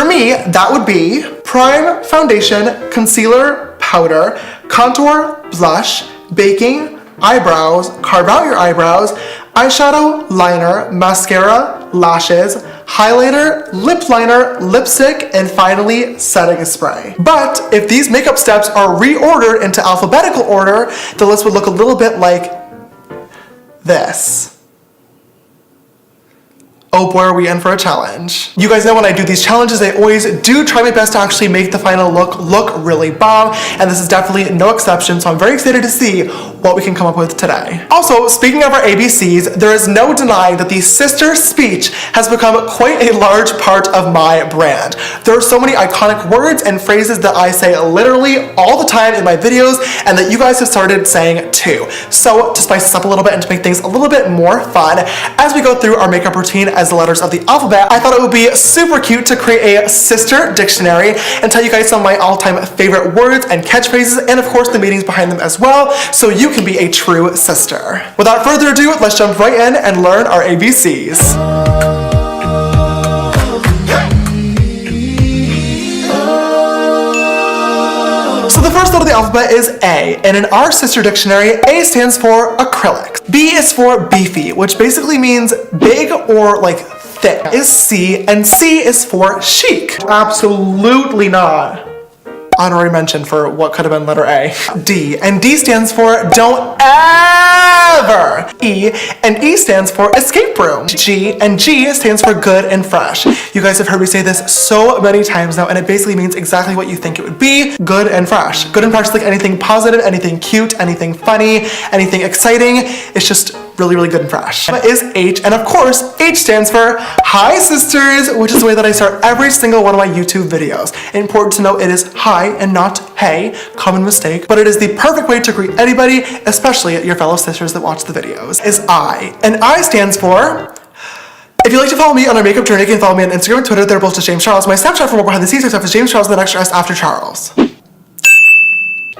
For me, that would be prime, foundation, concealer, powder, contour, blush, baking, eyebrows, carve out your eyebrows, eyeshadow, liner, mascara, lashes, highlighter, lip liner, lipstick, and finally, setting spray. But if these makeup steps are reordered into alphabetical order, the list would look a little bit like this. Oh boy, are we in for a challenge. You guys know when I do these challenges, I always do try my best to actually make the final look really bomb, and this is definitely no exception, so I'm very excited to see what we can come up with today. Also, speaking of our ABCs, there is no denying that the sister speech has become quite a large part of my brand. There are so many iconic words and phrases that I say literally all the time in my videos, and that you guys have started saying too. So to spice this up a little bit and to make things a little bit more fun, as we go through our makeup routine as the letters of the alphabet, I thought it would be super cute to create a sister dictionary and tell you guys some of my all-time favorite words and catchphrases, and of course the meanings behind them as well, so you can be a true sister. Without further ado, let's jump right in and learn our ABCs. So the first letter of the alphabet is A, and in our sister dictionary, A stands for acrylic. B is for beefy, which basically means big or like thick, is C, and C is for chic. Absolutely not. Honorary mention for what could have been letter A. D, and D stands for don't ever. E, and E stands for escape room. G, and G stands for good and fresh. You guys have heard me say this so many times now, and it basically means exactly what you think it would be, good and fresh. Good and fresh is like anything positive, anything cute, anything funny, anything exciting. It's just really, really good and fresh. That is H, and of course, H stands for hi sisters, which is the way that I start every single one of my YouTube videos. Important to note, it is hi and not hey, common mistake, but it is the perfect way to greet anybody, especially your fellow sisters that watch the videos, is I. And I stands for, if you'd like to follow me on our makeup journey, you can follow me on Instagram and Twitter. They're both just James Charles. My Snapchat for more behind the scenes stuff is James Charles with an extra S after Charles.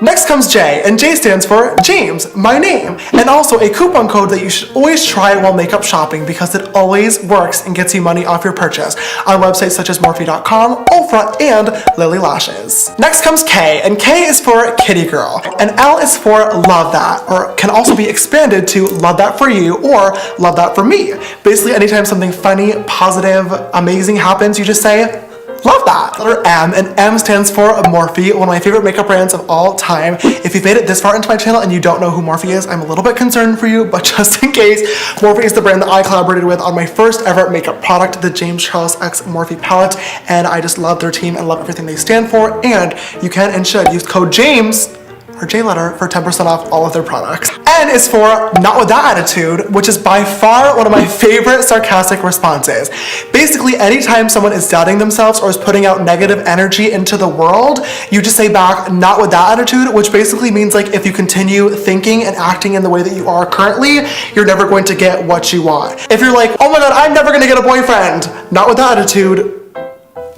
Next comes J, and J stands for James, my name, and also a coupon code that you should always try while makeup shopping because it always works and gets you money off your purchase on websites such as MORPHE.com, Ulfra, and Lily Lashes. Next comes K, and K is for kitty girl, and L is for love that, or can also be expanded to love that for you or love that for me. Basically, anytime something funny, positive, amazing happens, you just say, love that. Letter M, and M stands for MORPHE, one of my favorite makeup brands of all time. If you've made it this far into my channel and you don't know who MORPHE is, I'm a little bit concerned for you, but just in case, MORPHE is the brand that I collaborated with on my first ever makeup product, the James Charles X Morphe palette, and I just love their team and love everything they stand for, and you can and should use code JAMES, or J letter, for 10% off all of their products. N is for not with that attitude, which is by far one of my favorite sarcastic responses. Basically, anytime someone is doubting themselves or is putting out negative energy into the world, you just say back, not with that attitude, which basically means like if you continue thinking and acting in the way that you are currently, you're never going to get what you want. If you're like, oh my god, I'm never gonna get a boyfriend, not with that attitude,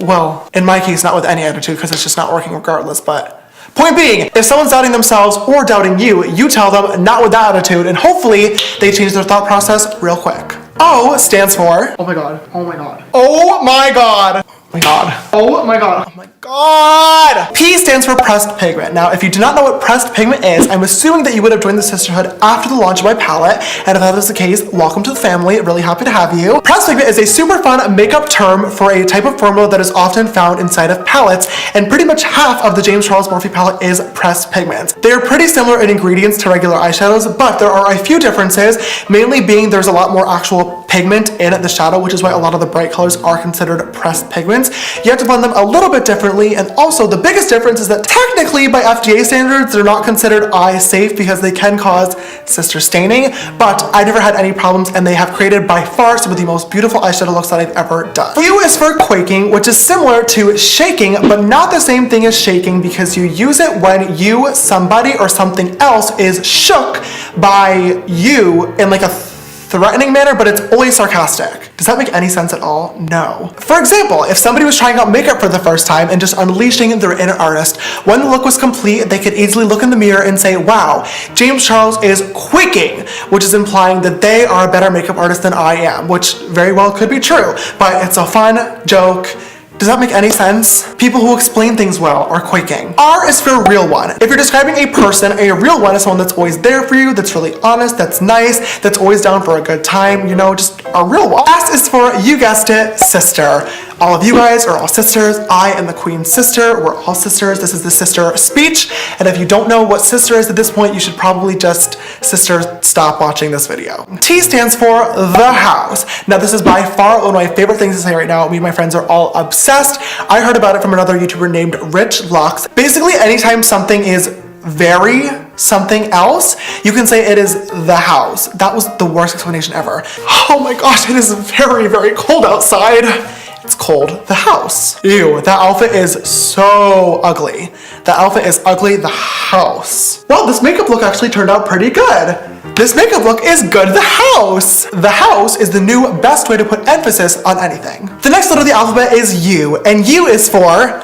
well, in my case, not with any attitude because it's just not working regardless, but point being, if someone's doubting themselves or doubting you, you tell them not with that attitude, and hopefully they change their thought process real quick. O stands for, oh my god, oh my god, oh my god, oh my god, oh my god, oh my god. P stands for pressed pigment. Now, if you do not know what pressed pigment is, I'm assuming that you would have joined the sisterhood after the launch of my palette, and if that is the case, welcome to the family. Really happy to have you. Pressed pigment is a super fun makeup term for a type of formula that is often found inside of palettes, and pretty much half of the James Charles Morphe palette is pressed pigment. They are pretty similar in ingredients to regular eyeshadows, but there are a few differences, mainly being there's a lot more actual pigment in the shadow, which is why a lot of the bright colors are considered pressed pigments. You have to blend them a little bit differently, and also the biggest difference is that technically by FDA standards, they're not considered eye safe because they can cause sister staining, but I never had any problems, and they have created by far some of the most beautiful eyeshadow looks that I've ever done. Q is for quaking, which is similar to shaking, but not the same thing as shaking because you use it when you, somebody, or something else is shook by you in like a threatening manner, but it's always sarcastic. Does that make any sense at all? No. For example, if somebody was trying out makeup for the first time and just unleashing their inner artist, when the look was complete, they could easily look in the mirror and say, wow, James Charles is quaking, which is implying that they are a better makeup artist than I am, which very well could be true, but it's a fun joke. Does that make any sense? People who explain things well are quaking. R is for real one. If you're describing a person, a real one is someone that's always there for you, that's really honest, that's nice, that's always down for a good time, you know, just a real one. S is for, you guessed it, sister. All of you guys are all sisters. I am the queen's sister. We're all sisters. This is the sister speech. And if you don't know what sister is at this point, you should probably just, sister, stop watching this video. T stands for the house. Now this is by far one of my favorite things to say right now. Me and my friends are all obsessed. I heard about it from another YouTuber named Rich Lux. Basically, anytime something is very something else, you can say it is the house. That was the worst explanation ever. Oh my gosh, it is very, very cold outside. It's cold. The house. Ew, that outfit is so ugly. That outfit is ugly. The house. Well, this makeup look actually turned out pretty good. This makeup look is good. The house. The house is the new best way to put emphasis on anything. The next letter of the alphabet is U, and U is for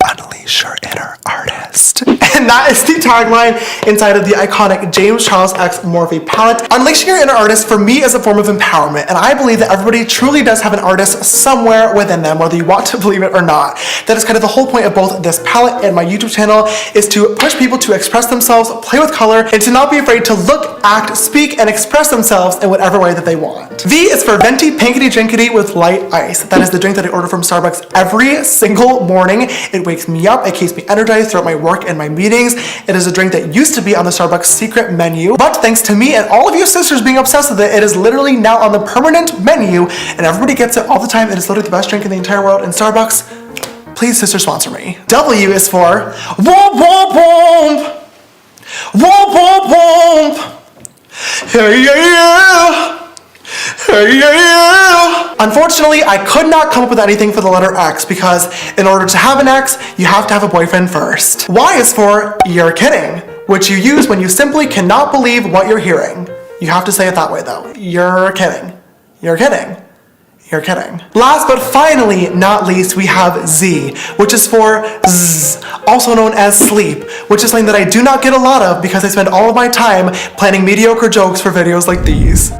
unleash your inner artist. And that is the tagline inside of the iconic James Charles X Morphe palette. Unleashing your inner artist for me is a form of empowerment, and I believe that everybody truly does have an artist somewhere within them, whether you want to believe it or not. That is kind of the whole point of both this palette and my YouTube channel, is to push people to express themselves, play with color, and to not be afraid to look, act, speak, and express themselves in whatever way that they want. V is for venti pinkity drinkity with light ice. That is the drink that I order from Starbucks every single morning. It wakes me up, it keeps me energized throughout my work and my meetings. It is a drink that used to be on the Starbucks secret menu, but thanks to me and all of you sisters being obsessed with it, it is literally now on the permanent menu, and everybody gets it all the time. It is literally the best drink in the entire world, and Starbucks, please sister sponsor me. W is for womp womp womp. Womp womp womp. Hey yeah yeah. Hey, yeah, yeah. Unfortunately, I could not come up with anything for the letter X because in order to have an X, you have to have a boyfriend first. Y is for you're kidding, which you use when you simply cannot believe what you're hearing. You have to say it that way though. You're kidding. You're kidding. You're kidding. Last but finally not least, we have Z, which is for Z, also known as sleep, which is something that I do not get a lot of because I spend all of my time planning mediocre jokes for videos like these.